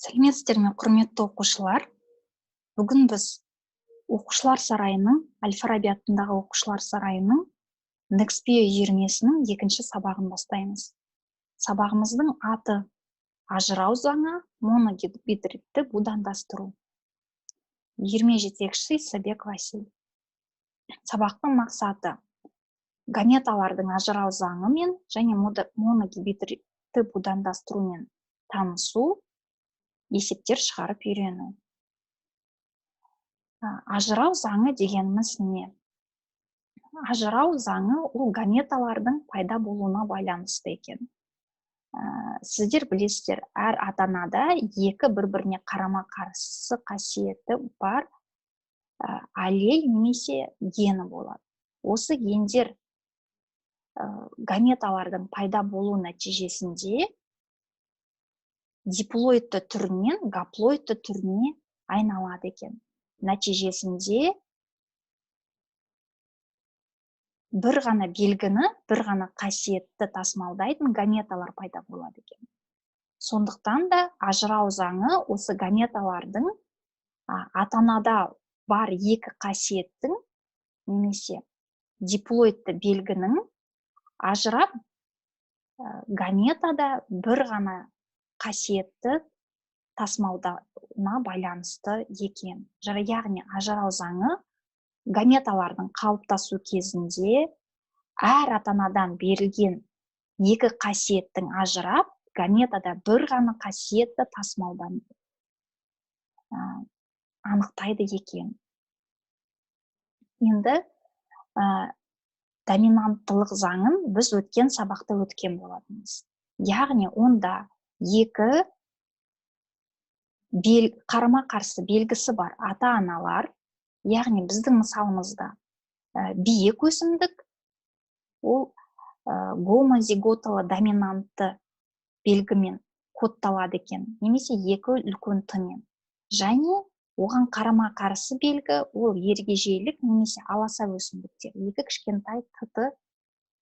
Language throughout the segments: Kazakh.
Сәлеметсіздер ме, құрметті оқушылар? Бүгін біз оқушылар сарайының, Әл-Фараби атындағы оқушылар сарайының Некспе үйірмесінің екінші сабағын бастаймыз. Сабағымыздың аты ажырау заңы, моногидридті будандастыру. Үйірме жетекшісі Исабек Василь. Сабақтың мақсаты гаметалардың ажырау заңымен және моногидридті будандастырумен танысу, есептер шығарып үйрену. Ажырау заңы дегеніміз не? Ажырау заңы ол гаметалардың пайда болуына байланысты екен. Сіздер білесіздер, әр ата-анада екі бір-біріне қарама-қарсы қасиеті бар аллель немесе гені болады. Осы гендер гаметалардың пайда болу нәтижесінде диплоидты түрінен гаплоидты түріне айналады екен. Нәтижесінде бір ғана белгіні, бір ғана қасиетті тасымалдайтын гаметалар пайда болады екен. Сондықтан да ажырау заңы осы гаметалардың ата-анада бар екі қасиеттің немесе диплоидты белгінің ажырап гаметада бір ғана қасиетті тасымалдауына байланысты екен. Яғни ажырау заңы гаметалардың қалыптасу кезінде әр ата-анадан берілген екі қасиеттің ажырап, гаметада бір ғана қасиетті тасымалданып анықтайды екен. Енді доминанттылық заңын біз өткен сабақта өткен болатынбыз. Яғни онда екі қарама-қарсы белгісі бар ата-аналар, яғни біздің мысалымызда биік өсімдік, ол гомозиготалы доминантты белгімен кодталады екен, немесе екі үлкен тымен. Және оған қарама-қарсы белгі ол ергежейлік немесе аласа өсімдіктер. Екі кішкентай т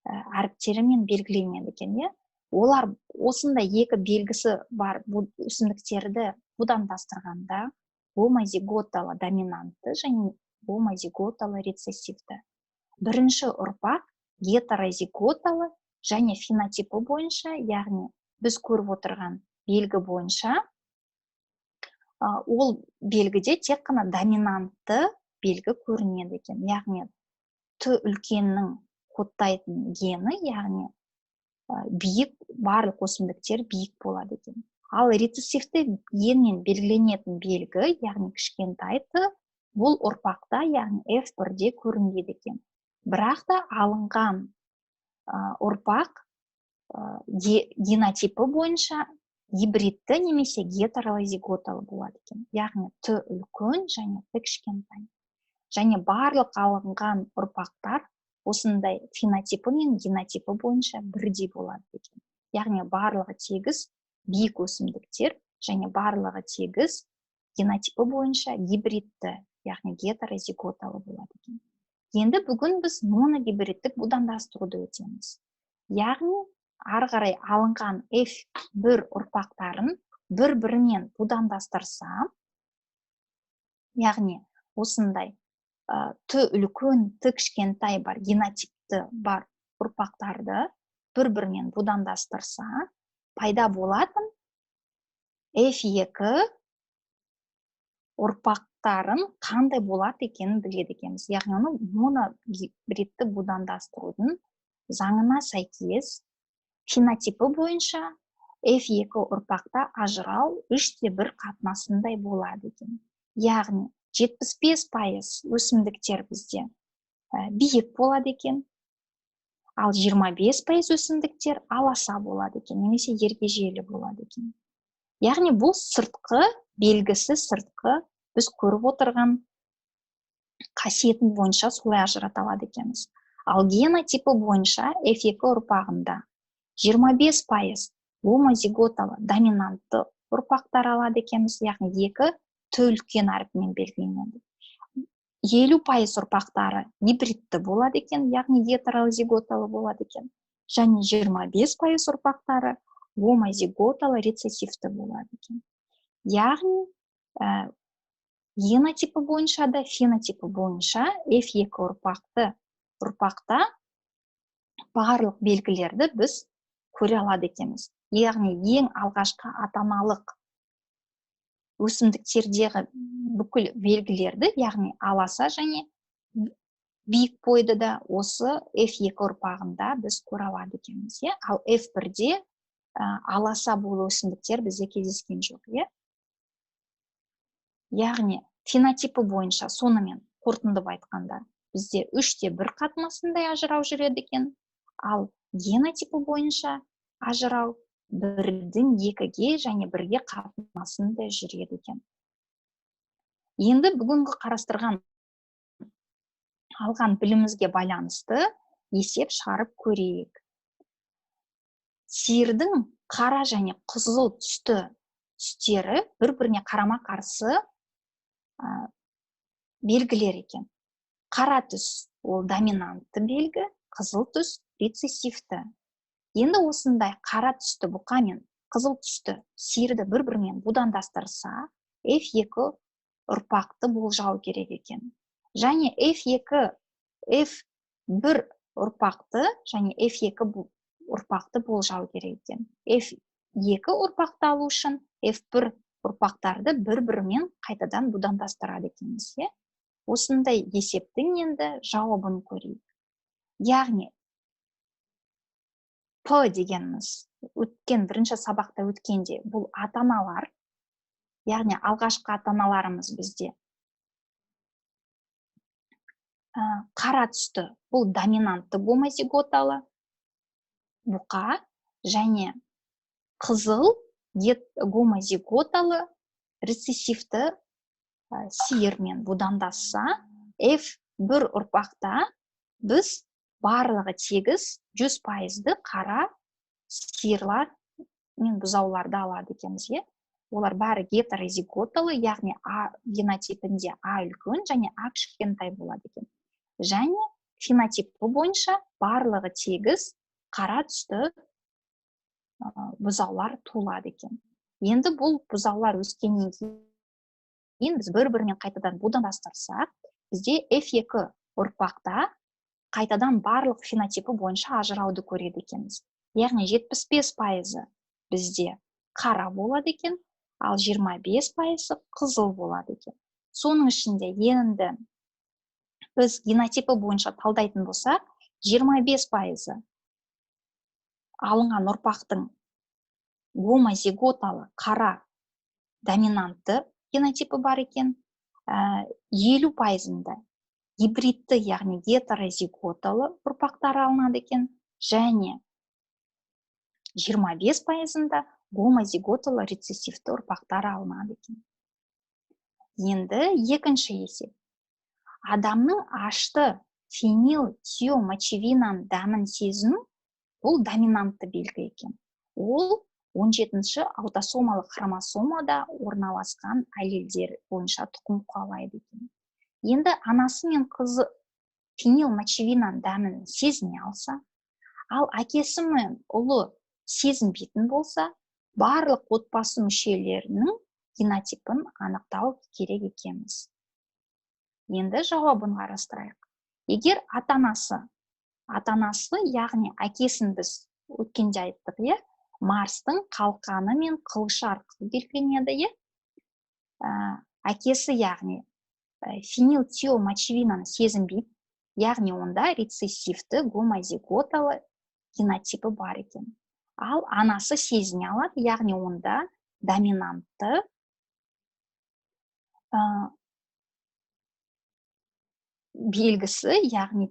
әріптерімен белгіленеді екен. Олар осындай екі белгісі бар өсімдіктерді будандастырғанда гомозиготалы доминантты және гомозиготалы рецессивті. Бірінші ұрпақ гетерозиготалы және фенотипі бойынша, яғни біз көріп отырған белгі бойынша, ол белгіде тек қана доминантты белгі көрінеді екен. Яғни т үлкеннің кодтайтын гені, яғни биік, барлық өсімдіктер биік болады екен. Ал рецессивті генмен белгіленетін белгі, яғни кішкентай т, бұл ұрпақта, яғни F1-де көрінеді екен. Бірақ та алынған ұрпақ генотипі бойынша гибридті немесе гетерозиготалы болады екен. Яғни т үлкен және т кішкентай. Және барлық алынған ұрпақтар осындай фенотипі мен генотипі бойынша бірдей болады екен. Яғни барлығы тегіс биік өсімдіктер және барлығы тегіс генотипі бойынша гибридті, яғни гетерозиготалы болады екен. Енді бүгін біз моногибридтік будандастыруды өтеміз. Яғни ары қарай алынған F1 ұрпақтарын бір-бірінен будандастырса, яғни осындай т үлкен, т кішкентай бар генотипті бар ұрпақтарды бір-бірінен будандастырса, пайда болатын F2 ұрпақтарын қандай болады екенін біледі екенбіз. Яғни оны моногибридті будандастырудың заңына сәйкес фенотипі бойынша F2 ұрпақта ажырау 3:1 қатынасындай болады екен. Яғни 75% өсімдіктер бізде биік болады екен, ал 25% өсімдіктер аласа болады екен, немесе ергежейлі болады екен. Яғни бұл сыртқы белгісі, сыртқы біз көріп отырған қасиетін бойынша солай ажырата алады екенбіз. Ал генотипі бойынша F2 ұрпағында 25% гомозиготалы доминантты ұрпақтар алады екенбіз, яғни екі т үлкен әріпімен белгіленеді. 50% ұрпақтары гибридті болады екен, яғни гетерозиготалы болады екен. Және 25% ұрпақтары гомозиготалы рецессивті болады екен. яғни генотипі бойынша да фенотипі бойынша F2 ұрпақта барлық белгілерді біз көре алады екенбіз. Яғни ең алғашқы ата-аналық өсімдіктердегі бүкіл белгілерді, яғни аласа және биік бойды да осы F2 ұрпағында біз көре алады екенбіз. Ал F1-де аласа бойлы өсімдіктер бізде кездескен жоқ. Яғни фенотипі бойынша сонымен қорытындып айтқанда бізде 3:1 қатынасында ажырау жүреді екен, ал генотипі бойынша ажырау 1-ден 2-ге және 1-ге қатынасында жүреді екен. Енді бүгінгі қарастырған алған білімімізге байланысты есеп шығарып көрейік. Сиырдың қара және қызыл түстері бір-біріне қарама-қарсы белгілер екен. Қара түс ол доминантты белгі, қызыл түс рецессивті. Енді осындай қара түсті бұқа мен қызыл түсті сиырды бір-бірімен будандастырса, F2 ұрпақты болжау керек екен. Және F1 ұрпақты және F2 ұрпақты болжау керек екен. F2 ұрпақты алу үшін F1 ұрпақтарды бір-бірімен қайтадан будандастырады екенбіз. Осындай есептің енді жауабын көрейік. Яғни P дегеніміз бірінші сабақта өткенде бұл ата-аналар, яғни алғашқы ата-аналарымыз бізде қара түсті бұл доминантты гомозиготалы бұқа және қызыл гомозиготалы рецессивті сиырмен будандасса, F1 ұрпақта біз барлығы тегіс 100% қара сиырлар мен бұзауларды алады екенбіз. Олар бәрі гетерозиготалы, яғни А генотипінде А үлкен және А кішкентай болады екен. Және фенотипі бойынша барлығы тегіс қара түсті бұзаулар туылады екен. Енді бұл бұзаулар өскеннен кейін біз бір-бірімен қайтадан будандастырсақ, бізде F2 ұрпақта қайтадан барлық фенотипі бойынша ажырауды көреді екенбіз. Яғни 75% бізде қара болады екен, ал 25% қызыл болады екен. Соның ішінде енді біз генотипі бойынша талдайтын болсақ, 25% алынған ұрпақтың гомозиготалы қара доминантты генотипі бар екен, 50%-ында гибридті, яғни гетерозиготалы ұрпақтар алынады екен, және 25%-ында гомозиготалы рецессивті ұрпақтар алынады екен. Енді екінші есеп. Адамның ашты фенилтиомочевинаның дәмін сезіну бұл доминантты белгі екен. Ол 17-ші аутосомалық хромосомада орналасқан аллельдер бойынша тұқым қуалайды екен. Енді анасы мен қызы фенилмочевинаның дәмін сезіне алса, ал әкесі мен ұлы сезінбейтін болса, барлық отбасы мүшелерінің генотипін анықтау керек екенбіз. Енді жауабын қарастырайық. Егер ата-анасы, яғни әкесін біз өткенде айттық, Марстың қалқаны мен қылышы арқылы белгіленеді. Әкесі, яғни фенилтиомочевинаны сезінбейді, яғни онда рецессивті гомозиготалы генотипі бар екен. Ал анасы сезіне алады, яғни онда доминантты белгісі, яғни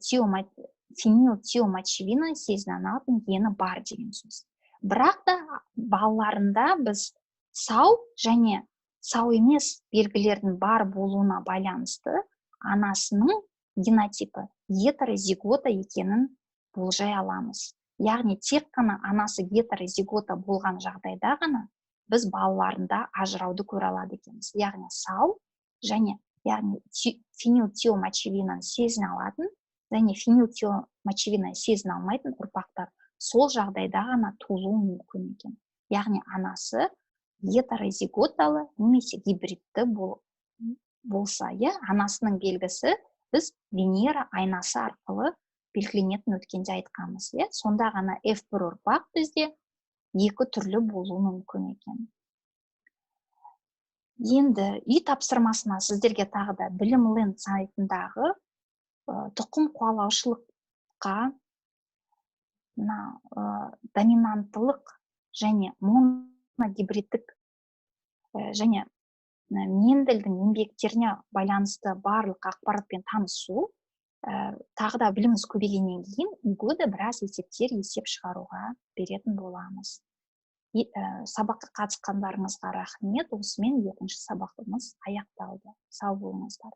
фенилтиомочевина сезіне алатын гені бар деген сөз. Бірақ та балаларында біз сау және сау емес белгілердің бар болуына байланысты анасының генотипі гетерозигота екенін болжай аламыз. Яғни тек қана анасы гетерозигота болған жағдайда ғана біз балаларында ажырауды көре алады екенбіз. Яғни сау және фенилтиомочевинаны сезіне алатын және фенилтиомочевинаны сезіне алмайтын ұрпақтар сол жағдайда ғана туылуы мүмкін екен. Яғни анасы гетерозиготалы немесе гибридті болса, анасының белгісі біз Венера айнасы арқылы белгіленетін өткенде айтқанбыз, сонда ғана F1 ұрпақ бізде екі түрлі болуы мүмкін екен. Енді үй тапсырмасына сіздерге тағы да Білім-Ленд сайтындағы тұқым қуалаушылыққа доминанттылық және моногибридтік және Мендельдің еңбектеріне байланысты барлық ақпаратпен танысу, тағы да біліміміз көбейгеннен кейін үйге де біраз есеп шығаруға беретін боламыз. Сабаққа қатысқандарыңызға рахмет. Осымен екінші сабағымыз аяқталды. Сау болыңыздар.